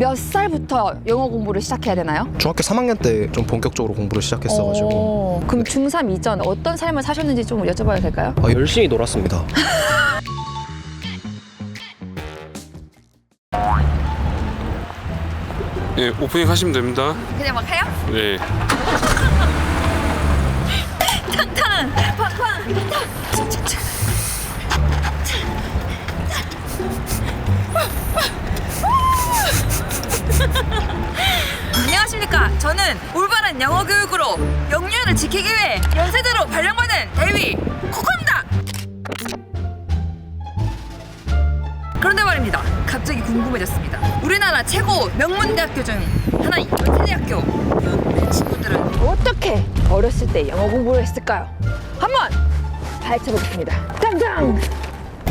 몇 살부터 영어 공부를 시작해야 되나요? 중학교 3학년 때 좀 본격적으로 공부를 시작했어가지고 그럼 중3 이전 어떤 삶을 사셨는지 좀 여쭤봐도 될까요? 열심히 놀았습니다. 네, 오프닝 하시면 됩니다. 그냥 막 해요? 네. 탕탕 팡팡 차차차. 안녕하십니까. 저는 올바른 영어 교육으로 영유아를 지키기 위해 연세대로 발령받은 대위 코코입니다. 그런데 말입니다. 갑자기 궁금해졌습니다. 우리나라 최고 명문대학교 중 하나인 연세대학교. 내 친구들은 어떻게 어렸을 때 영어 공부를 했을까요? 한번 파헤쳐보겠습니다. 당장!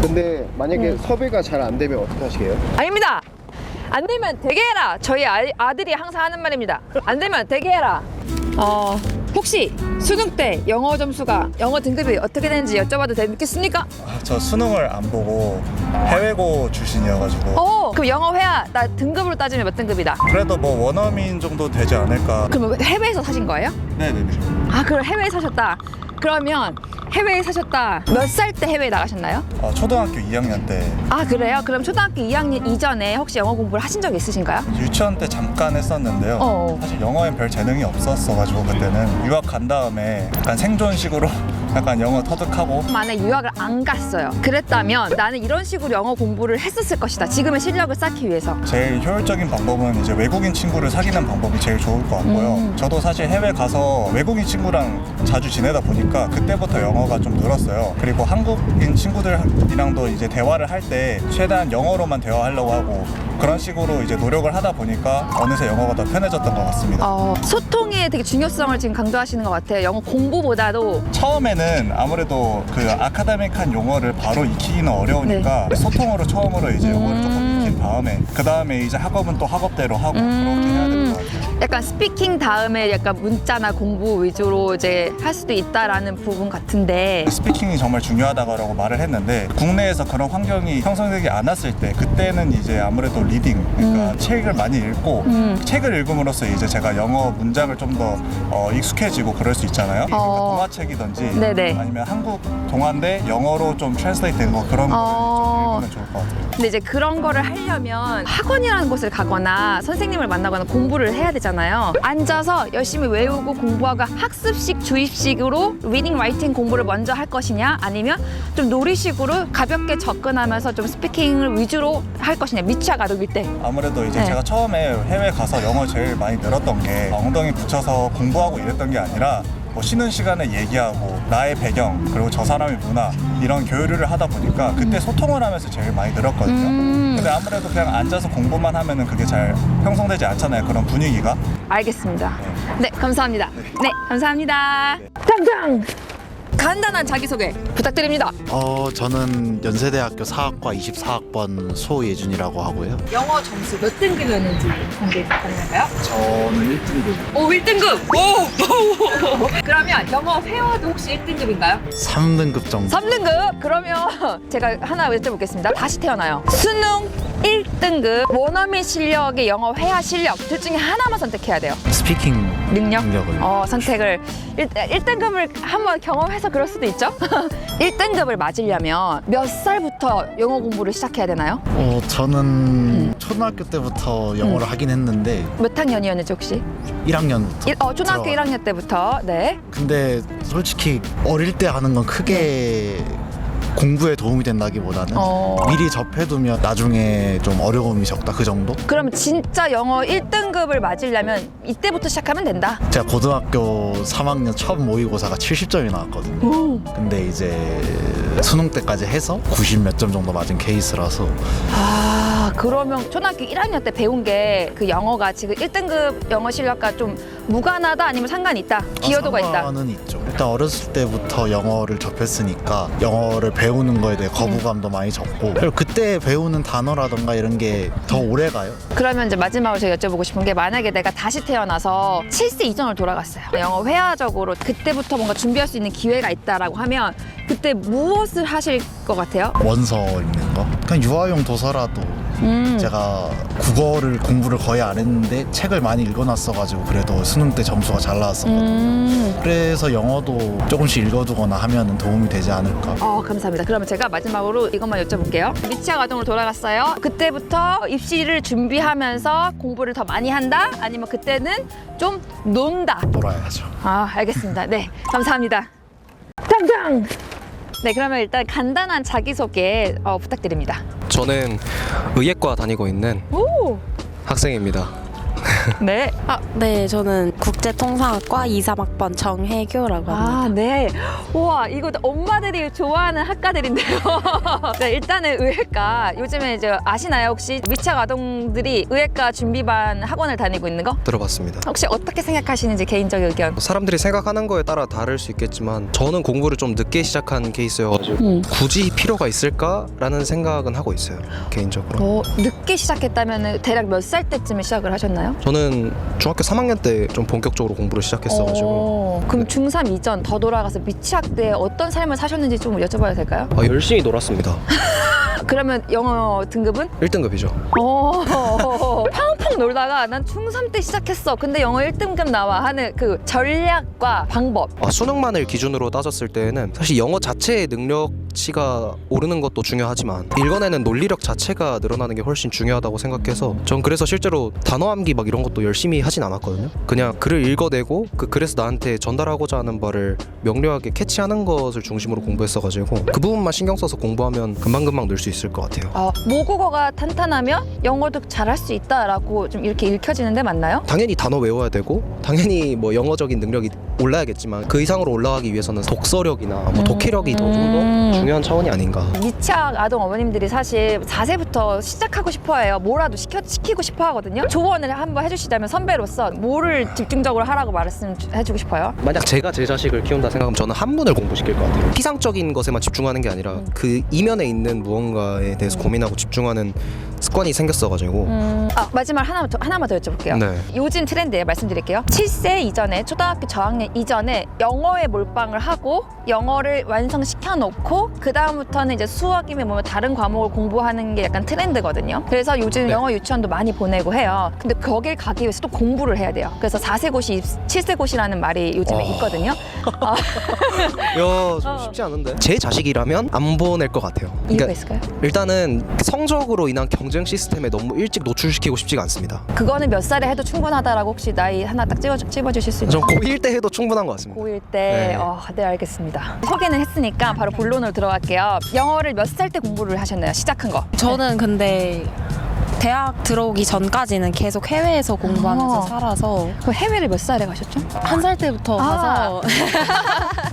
근데 만약에 섭외가 잘 안 되면 어떻게 하시게요? 아닙니다. 안 되면 되게 해라. 저희 아들이 항상 하는 말입니다. 안 되면 되게 해라. 혹시 수능 때 영어 점수가 영어 등급이 어떻게 되는지 여쭤봐도 되겠습니까? 저 수능을 안 보고 해외고 출신이어가지고 그럼 영어 회화 나 등급으로 따지면 몇 등급이다? 그래도 뭐 원어민 정도 되지 않을까. 그럼 해외에서 사신 거예요? 네네네. 아, 그럼 해외에 사셨다. 그러면 해외에 사셨다. 몇 살 때 해외에 나가셨나요? 초등학교 2학년 때 아, 그래요? 그럼 초등학교 2학년 이전에 혹시 영어 공부를 하신 적 있으신가요? 유치원 때 잠깐 했었는데요. 사실 영어엔 별 재능이 없었어가지고 그때는 유학 간 다음에 약간 생존식으로 약간 영어 터득하고. 만에 유학을 안 갔어요. 그랬다면 나는 이런 식으로 영어 공부를 했었을 것이다. 지금의 실력을 쌓기 위해서. 제일 효율적인 방법은 이제 외국인 친구를 사귀는 방법이 제일 좋을 것 같고요. 저도 사실 해외 가서 외국인 친구랑 자주 지내다 보니까 그때부터 영어가 좀 늘었어요. 그리고 한국인 친구들이랑도 이제 대화를 할 때 최대한 영어로만 대화하려고 하고 그런 식으로 이제 노력을 하다 보니까 어느새 영어가 더 편해졌던 것 같습니다. 소통의 되게 중요성을 지금 강조하시는 것 같아요. 영어 공부보다도. 처음에는 아무래도 그 아카데믹한 용어를 바로 익히기는 어려우니까 소통으로 처음으로 이제 영어를 조금 익힌 다음에 그 다음에 이제 학업은 또 학업대로 하고 그렇게 해야 될 것 같아요. 약간 스피킹 다음에 약간 문자나 공부 위주로 이제 할 수도 있다라는 부분 같은데. 스피킹이 정말 중요하다고 말을 했는데 국내에서 그런 환경이 형성되지 않았을 때 그때는 이제 아무래도 리딩, 그러니까 책을 많이 읽고 책을 읽음으로써 이제 제가 영어 문장을 좀 더 익숙해지고 그럴 수 있잖아요. 그러니까 동화책이든지 네네. 아니면 한국 동화인데 영어로 좀 트랜스레이트 된 거 그런 거를 좀 읽으면 좋을 것 같아요. 근데 이제 그런 거를 하려면 학원이라는 곳을 가거나 선생님을 만나거나 공부를 해야 되잖아요. 앉아서 열심히 외우고 공부하고 학습식 주입식으로 리딩, 라이팅 공부를 먼저 할 것이냐, 아니면 좀 놀이식으로 가볍게 접근하면서 좀 스피킹을 위주로 할 것이냐, 미취학 아동일 때. 아무래도 이제 네. 제가 처음에 해외 가서 영어 제일 많이 늘었던 게 엉덩이 붙여서 공부하고 이랬던 게 아니라 뭐 쉬는 시간에 얘기하고 나의 배경 그리고 저 사람의 문화 이런 교류를 하다 보니까 그때 소통을 하면서 제일 많이 늘었거든요. 근데 아무래도 그냥 앉아서 공부만 하면은 그게 잘 형성되지 않잖아요. 그런 분위기가. 알겠습니다. 네, 감사합니다. 네, 감사합니다. 당장! 간단한 자기소개 부탁드립니다. 저는 연세대학교 사학과 24학번 소예준이라고 하고요. 영어 점수 몇 등급이었는지 공개 가능할까요? 저는 1등급. 오, 1등급! 오! 그러면 영어 회화도 혹시 1등급인가요? 3등급 정도. 3등급? 그러면 제가 하나 여쭤보겠습니다. 다시 태어나요. 수능 1등급, 원어민 실력의 영어 회화 실력 둘 중에 하나만 선택해야 돼요. 스피킹 능력을. 선택을 1등급을 한번 경험해서 그럴 수도 있죠. 1등급을 맞으려면 몇 살부터 영어 공부를 시작해야 되나요? 저는 초등학교 때부터 영어를 하긴 했는데 몇 학년이었는지 혹시? 1학년부터. 초등학교 1학년 때부터. 네. 근데 솔직히 어릴 때 하는 건 크게 공부에 도움이 된다기보다는 미리 접해두면 나중에 좀 어려움이 적다 그 정도? 그럼 진짜 영어 1등급을 맞으려면 이때부터 시작하면 된다. 제가 고등학교 3학년 첫 모의고사가 70점이 나왔거든요. 근데 이제 수능 때까지 해서 90 몇 점 정도 맞은 케이스라서. 그러면 초등학교 1학년 때 배운 게 그 영어가 지금 1등급 영어 실력과 좀 무관하다, 아니면 상관이 있다? 기여도가 있다? 상관은 있죠. 일단 어렸을 때부터 영어를 접했으니까 영어를 배우는 거에 대해 거부감도 많이 적고, 그리고 그때 배우는 단어라던가 이런 게 더 오래 가요. 그러면 이제 마지막으로 제가 여쭤보고 싶은 게, 만약에 내가 다시 태어나서 7세 이전으로 돌아갔어요. 영어 회화적으로 그때부터 뭔가 준비할 수 있는 기회가 있다라고 하면 그때 무엇을 하실 것 같아요? 원서 읽는 거. 그냥 유아용 도서라도 제가 국어를 공부를 거의 안 했는데 책을 많이 읽어놨어가지고 그래도 수능 때 점수가 잘 나왔었거든요. 그래서 영어도 조금씩 읽어두거나 하면 도움이 되지 않을까. 감사합니다. 그러면 제가 마지막으로 이것만 여쭤볼게요. 미취학 아동으로 돌아갔어요. 그때부터 입시를 준비하면서 공부를 더 많이 한다? 아니면 그때는 좀 논다? 놀아야죠. 알겠습니다. 네, 감사합니다. 당장! 네, 그러면 일단 간단한 자기소개 부탁드립니다. 저는 의예과 다니고 있는 오! 학생입니다. 네. 네, 저는 국제통상학과 2, 3학번 정혜교라고 합니다. 네. 우와, 이거 엄마들이 좋아하는 학과들인데요. 네, 일단은 의예과. 요즘에 이제 아시나요? 혹시 미취학 아동들이 의예과 준비반 학원을 다니고 있는 거? 들어봤습니다. 혹시 어떻게 생각하시는지 개인적 의견. 사람들이 생각하는 거에 따라 다를 수 있겠지만 저는 공부를 좀 늦게 시작한 케이스여가지고 굳이 필요가 있을까라는 생각은 하고 있어요. 개인적으로. 늦게 시작했다면 대략 몇 살 때쯤에 시작을 하셨나요? 저는 중학교 3학년 때 좀 본격적으로 공부를 시작했어가지고 그럼 중3 이전 더 돌아가서 미취학 때 어떤 삶을 사셨는지 좀 여쭤봐도 될까요? 열심히 놀았습니다. 그러면 영어 등급은? 1등급이죠. 팡팡 놀다가 난 중3 때 시작했어. 근데 영어 1등급 나와 하는 그 전략과 방법. 수능만을 기준으로 따졌을 때에는 사실 영어 자체의 능력치가 오르는 것도 중요하지만 읽어내는 논리력 자체가 늘어나는 게 훨씬 중요하다고 생각해서 전 그래서 실제로 단어 암기 막 이런 것도 열심히 하진 않았거든요. 그냥 글을 읽어내고 그 글에서 나한테 전달하고자 하는 바를 명료하게 캐치하는 것을 중심으로 공부했어가지고 그 부분만 신경 써서 공부하면 금방금방 늘 수 있을 것 같아요. 모국어가 탄탄하면 영어도 잘할 수 있다라고 좀 이렇게 읽혀지는데 맞나요? 당연히 단어 외워야 되고 당연히 뭐 영어적인 능력이 올라야겠지만 그 이상으로 올라가기 위해서는 독서력이나 뭐 독해력이 더 좀 더 중요한 차원이 아닌가. 미취학 아동 어머님들이 사실 4세부터 시작하고 싶어해요. 뭐라도 시키고 싶어 하거든요. 조언을 한번 해주시자면 선배로서 뭐를 집중적으로 하라고 말씀해주고 싶어요? 만약 제가 제 자식을 키운다 생각하면 저는 한문을 공부시킬 것 같아요. 피상적인 것에만 집중하는 게 아니라 그 이면에 있는 무언가에 대해서 고민하고 집중하는 습관이 생겼어가지고 마지막 하나만 더 여쭤볼게요. 네. 요즘 트렌드에 말씀드릴게요. 7세 이전에 초등학교 저학년 이전에 영어에 몰빵을 하고 영어를 완성시켜 놓고 그 다음부터는 이제 수학이면 뭐 다른 과목을 공부하는 게 약간 트렌드거든요. 그래서 요즘 네. 영어 유치원도 많이 보내고 해요. 근데 거길 가기 위해서 또 공부를 해야 돼요. 그래서 4세 고시, 7세 고시라는 말이 요즘에 있거든요. 좀 쉽지 않은데 제 자식이라면 안 보낼 것 같아요. 이유가 있을까요? 일단은 성적으로 인한 경쟁 시스템에 너무 일찍 노출시키고 싶지가 않습니다. 그거는 몇 살에 해도 충분하다라고 혹시 나이 하나 딱 찝어주실 수 있나요? 전 고1 때 해도 충분한 것 같습니다. 고1 때, 네, 알겠습니다. 소개는 했으니까 바로 본론으로 들어갈게요. 영어를 몇 살 때 공부를 하셨나요? 시작한 거. 저는 근데 대학 들어오기 전까지는 계속 해외에서 공부하면서 살아서 그럼 해외를 몇 살에 가셨죠? 1살 때부터 가서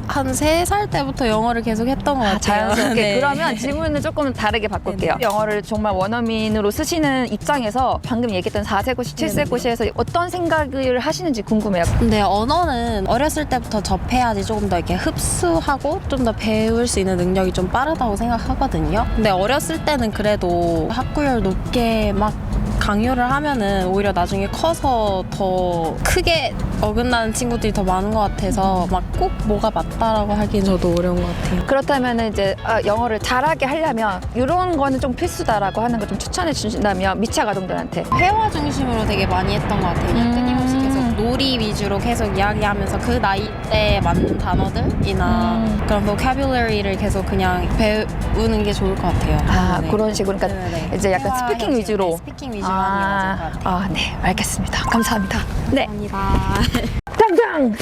한 3살 때부터 영어를 계속 했던 것 같아요. 자연스럽게. 네. 그러면 질문을 조금 다르게 바꿀게요. 영어를 정말 원어민으로 쓰시는 입장에서 방금 얘기했던 4세 고시, 7세 고시에서 어떤 생각을 하시는지 궁금해요. 근데 언어는 어렸을 때부터 접해야지 조금 더 이렇게 흡수하고 좀 더 배울 수 있는 능력이 좀 빠르다고 생각하거든요. 근데 어렸을 때는 그래도 학구열 높게 막 강요를 하면은 오히려 나중에 커서 더 크게 어긋나는 친구들이 더 많은 것 같아서 막 꼭 뭐가 맞다라고 하기엔 저도 어려운 것 같아요. 그렇다면 이제 영어를 잘하게 하려면 이런 거는 좀 필수다라고 하는 거 좀 추천해 주신다면 미취학 아동들한테 회화 중심으로 되게 많이 했던 것 같아요. 끊임없이 계속 놀이 위주로 계속 이야기하면서 그 나이 때 맞는 단어들이나 그런 vocabulary를 계속 그냥 배우는 게 좋을 것 같아요. 네. 그런 식으로 그러니까 네네. 이제 약간 회화 스피킹 형식, 위주로. 네, 스피킹 위주로 하는 게 맞을 것 같아요. 네, 알겠습니다. 감사합니다. 네, 감사합니다. 당장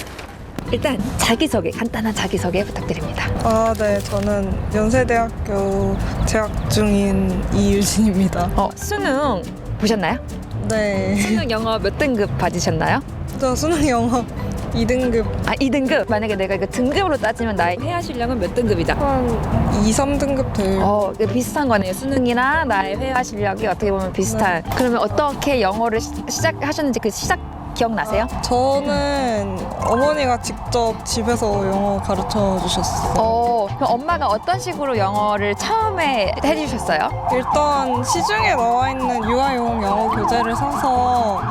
일단 자기소개, 간단한 자기소개 부탁드립니다. 네, 저는 연세대학교 재학 중인 이유진입니다. 수능 보셨나요? 네, 수능 영어 몇 등급 받으셨나요? 저 수능 영어 2등급 2등급. 만약에 내가 그 등급으로 따지면 나의 회화 실력은 몇 등급이죠? 한 2, 3등급 될 비슷한 거네요. 수능이나 나의 회화 실력이 어떻게 보면 비슷한. 그러면 어떻게 영어를 시작하셨는지 그 시작 기억나세요? 저는 어머니가 직접 집에서 영어 가르쳐 주셨어요. 그럼 엄마가 어떤 식으로 영어를 처음에 해주셨어요? 일단 시중에 나와 있는 유아용 영어 교재를 사서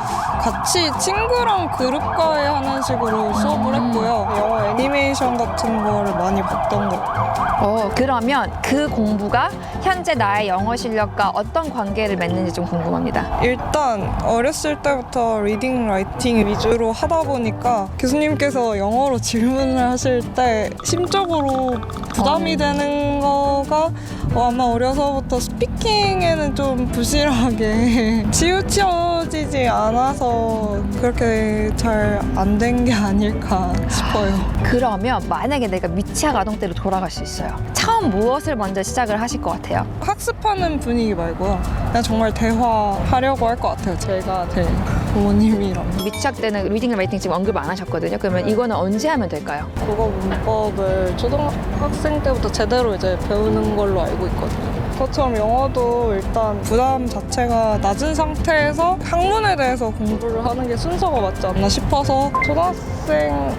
같이 친구랑 그룹 과외 하는 식으로 수업을 했고요. 영어 애니메이션 같은 거를 많이 봤던 것 같아요. 그러면 그 공부가 현재 나의 영어 실력과 어떤 관계를 맺는지 좀 궁금합니다. 일단 어렸을 때부터 리딩, 라이팅 위주로 하다 보니까 교수님께서 영어로 질문을 하실 때 심적으로 부담이 되는 거가 아마 어려서부터 스피킹에는 좀 부실하게 치우쳐지지 않아서 그렇게 잘 안 된 게 아닐까 싶어요. 그러면 만약에 내가 미취학 아동 때로 돌아갈 수 있어요. 처음 무엇을 먼저 시작을 하실 것 같아요? 학습하는 분위기 말고요. 그냥 정말 대화하려고 할 것 같아요. 제가 제 부모님이랑. 미취학 때는 리딩, 라이팅 지금 언급 안 하셨거든요. 그러면 이거는 언제 하면 될까요? 국어 문법을 초등학생 때부터 제대로 이제 배우는 걸로 알고 있거든요. 저처럼 영어도 일단 부담 자체가 낮은 상태에서 학문에 대해서 공부를 하는 게 순서가 맞지 않나 싶어서 초등학생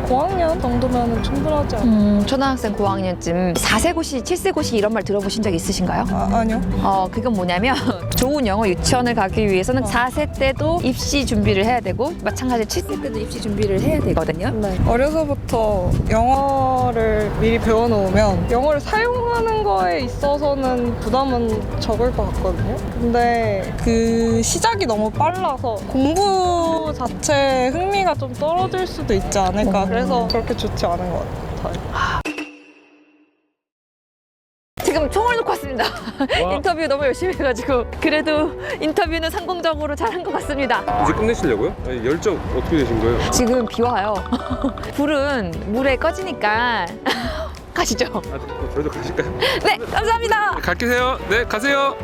5학년 정도면 충분하지 않나. 초등학생 고학년쯤 4세 고시, 7세 고시 이런 말 들어보신 적 있으신가요? 아니요. 그건 뭐냐면 좋은 영어 유치원을 가기 위해서는 4세 때도 입시 준비를 해야 되고 마찬가지로 7세 때도 입시 준비를 해야 되거든요. 네. 어려서부터 영어를 미리 배워놓으면 영어를 사용하는 거에 있어서는 부담은 적을 것 같거든요. 근데 그 시작이 너무 빨라서 공부 자체에 흥미가 좀 떨어질 수도 있지 않을까. 그래서 그렇게 좋지 않은 것 같아요. 지금 총을 놓고 왔습니다. 인터뷰 너무 열심히 해가지고 그래도 인터뷰는 성공적으로 잘한 것 같습니다. 이제 끝내시려고요? 아니, 열정 어떻게 되신 거예요? 지금 비 와요. 불은 물에 꺼지니까 가시죠. 저희도 가실까요? 네, 감사합니다. 갈게요. 네, 가세요.